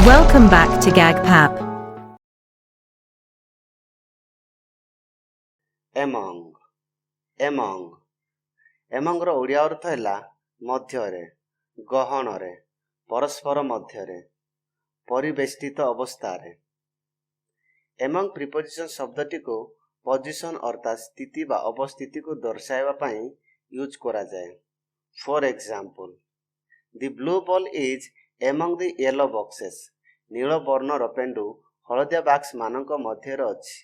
Welcome back to GagPap. Among ର ଓଡ଼ିଆ ଅର୍ଥ ହେଲା ମଧ୍ୟରେ, ଗହଣରେ, ପରସ୍ପର ମଧ୍ୟରେ, ପରିବେଷ୍ଟିତ ଅବସ୍ଥାରେ। Among ପ୍ରିପୋଜିସନ ଶବ୍ଦଟିକୁ ପୋଜିସନ ଅର୍ଥାତ୍ ସ୍ଥିତି ବା ଅବସ୍ଥିତିକୁ ଦର୍ଶାଇବା ପାଇଁ ୟୁଜ୍ କରାଯାଏ। For example, the blue ball is among the yellow boxes. ନୀଳ ବର୍ଣ୍ଣର ପେଣ୍ଡୁ ହଳଦିଆ ବାକ୍ସ ମାନଙ୍କ ମଧ୍ୟରେ ଅଛି।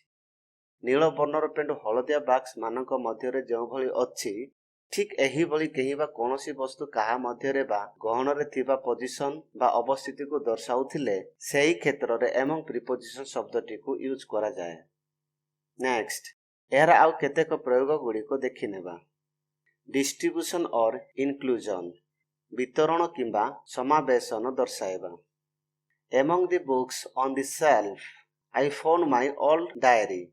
ନୀଳ ବର୍ଣ୍ଣର ପେଣ୍ଡୁ ହଳଦିଆ ବାକ୍ସ ମାନଙ୍କ ମଧ୍ୟରେ ଯେଉଁଭଳି ଅଛି, ଠିକ୍ ଏହିଭଳି କେହି ବା କୌଣସି ବସ୍ତୁ କାହା ମଧ୍ୟରେ ବା ଗହଣରେ ଥିବା ପୋଜିସନ ବା ଅବସ୍ଥିତିକୁ ଦର୍ଶାଉଥିଲେ ସେହି କ୍ଷେତ୍ରରେ among ପ୍ରିପୋଜିସନ ଶବ୍ଦଟିକୁ ୟୁଜ୍ କରାଯାଏ। ନେକ୍ସଟ, ଏହାର ଆଉ କେତେକ ପ୍ରୟୋଗ ଗୁଡ଼ିକ ଦେଖିନେବା। ଡିଷ୍ଟ୍ରିବ୍ୟୁସନ ଅର୍ ଇନକ୍ଲୁଜନ, ବିତରଣ କିମ୍ବା ସମାବେଶନ ଦର୍ଶାଇବା। Among the books on the shelf, I found my old diary.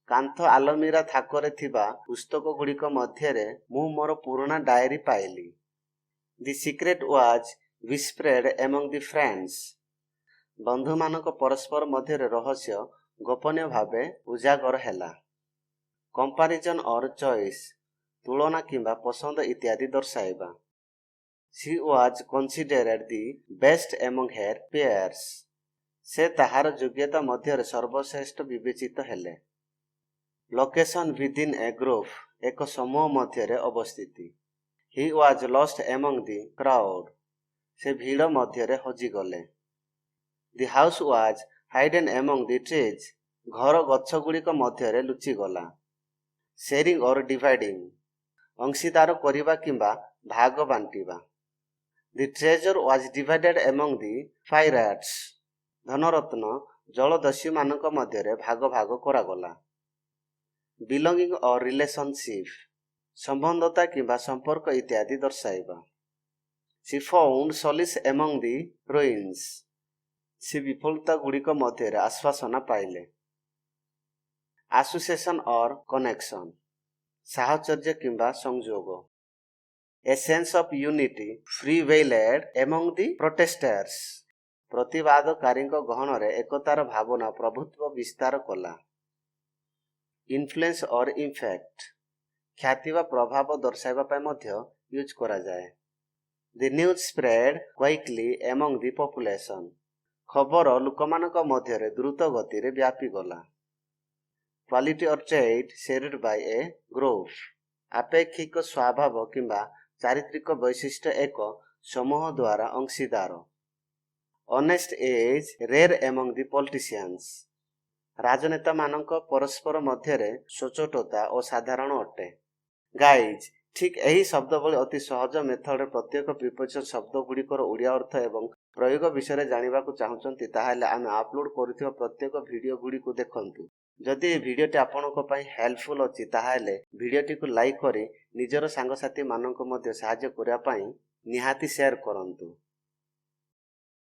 କାନ୍ଥ ଆଲମିରା ଥାକରେ ଥିବା ପୁସ୍ତକ ଗୁଡ଼ିକ ମଧ୍ୟରେ ମୁଁ ମୋର ପୁରୁଣା ଡାଏରୀ ପାଇଲି। The secret was whispered among the friends. ବନ୍ଧୁମାନଙ୍କ ପରସ୍ପର ମଧ୍ୟରେ ରହସ୍ୟ ଗୋପନୀୟ ଭାବେ ଉଜାଗର ହେଲା। Comparison or choice, ତୁଳନା କିମ୍ବା ପସନ୍ଦ ଇତ୍ୟାଦି ଦର୍ଶାଇବା। She was considered the best among her peers. ସେ ତାହାର ଯୋଗ୍ୟତା ମଧ୍ୟରେ ସର୍ବଶ୍ରେଷ୍ଠ ବିବେଚିତ ହେଲେ। Location within a group, ଏକ ସମୂହ ମଧ୍ୟରେ ଅବସ୍ଥିତି। He was lost among the crowd. ସେ ଭିଡ଼ ମଧ୍ୟରେ ହଜିଗଲେ। The house was hidden among the trees. ଘର ଗଛଗୁଡ଼ିକ ମଧ୍ୟରେ ଲୁଚିଗଲା। Sharing or dividing, ଅଂଶୀଦାର କରିବା କିମ୍ବା ଭାଗ ବାଣ୍ଟିବା। The treasure was divided among the pirates. ଧନରତ୍ନ ଜଳଦସ୍ୟୁମାନଙ୍କ ମଧ୍ୟରେ ଭାଗ ଭାଗ କରାଗଲା। Belonging or relationship, ସମ୍ବନ୍ଧତା କିମ୍ବା ସମ୍ପର୍କ ଇତ୍ୟାଦି ଦର୍ଶାଇବା। She found solace among the ruins. ସେ ବିଫଳତା ଗୁଡ଼ିକ ମଧ୍ୟରେ ଆଶ୍ୱାସନା ପାଇଲେ। Association or connection, ସାହଚର୍ଯ୍ୟ କିମ୍ବା ସଂଯୋଗ। A sense of unity prevailed among the protesters. ପ୍ରତିବାଦକାରୀଙ୍କ ଗହଣରେ ଏକତାର ଭାବନା ପ୍ରଭୁତ୍ୱ ବିସ୍ତାର କଲା। Influence or impact, ଖ୍ୟାତି ବା ପ୍ରଭାବ ଦର୍ଶାଇବା ପାଇଁ ମଧ୍ୟ ୟୁଜ୍ କରାଯାଏ। The news spread quickly among the population. ଖବର ଲୋକମାନଙ୍କ ମଧ୍ୟରେ ଦ୍ରୁତ ଗତିରେ ବ୍ୟାପିଗଲା। Quality or trait shared by a group, ଆପେକ୍ଷିକ ସ୍ୱଭାବ କିମ୍ବା ଚାରିତ୍ରିକ ବୈଶିଷ୍ଟ୍ୟ ଏକ ସମୂହ ଦ୍ୱାରା ଅଂଶୀଦାର। Honest is rare among the politicians. ରାଜନେତାମାନଙ୍କ ପରସ୍ପର ମଧ୍ୟରେ ସଚ୍ଚୋଟତା ଓ ସାଧାରଣ ଅଟେ। ଗାଇଜ୍, ଠିକ୍ ଏହି ଶବ୍ଦ ଭଳି ଅତି ସହଜ ମେଥଡରେ ପ୍ରତ୍ୟେକ ପ୍ରିପୋଜିସନ ଶବ୍ଦ ଗୁଡ଼ିକର ଓଡ଼ିଆ ଅର୍ଥ ଏବଂ ପ୍ରୟୋଗ ବିଷୟରେ ଜାଣିବାକୁ ଚାହୁଁଛନ୍ତି, ତାହେଲେ ଆମେ ଅପଲୋଡ କରୁଥିବା ପ୍ରତ୍ୟେକ ଭିଡ଼ିଓ ଗୁଡ଼ିକୁ ଦେଖନ୍ତୁ। ଯଦି ଏହି ଭିଡ଼ିଓଟି ଆପଣଙ୍କ ପାଇଁ ହେଲ୍ପଫୁଲ୍ ଅଛି, ତାହେଲେ ଭିଡ଼ିଓଟିକୁ ଲାଇକ୍ କରି ନିଜର ସାଙ୍ଗସାଥି ମାନଙ୍କୁ ମଧ୍ୟ ସାହାଯ୍ୟ କରିବା ପାଇଁ ନିହାତି ସେୟାର କରନ୍ତୁ।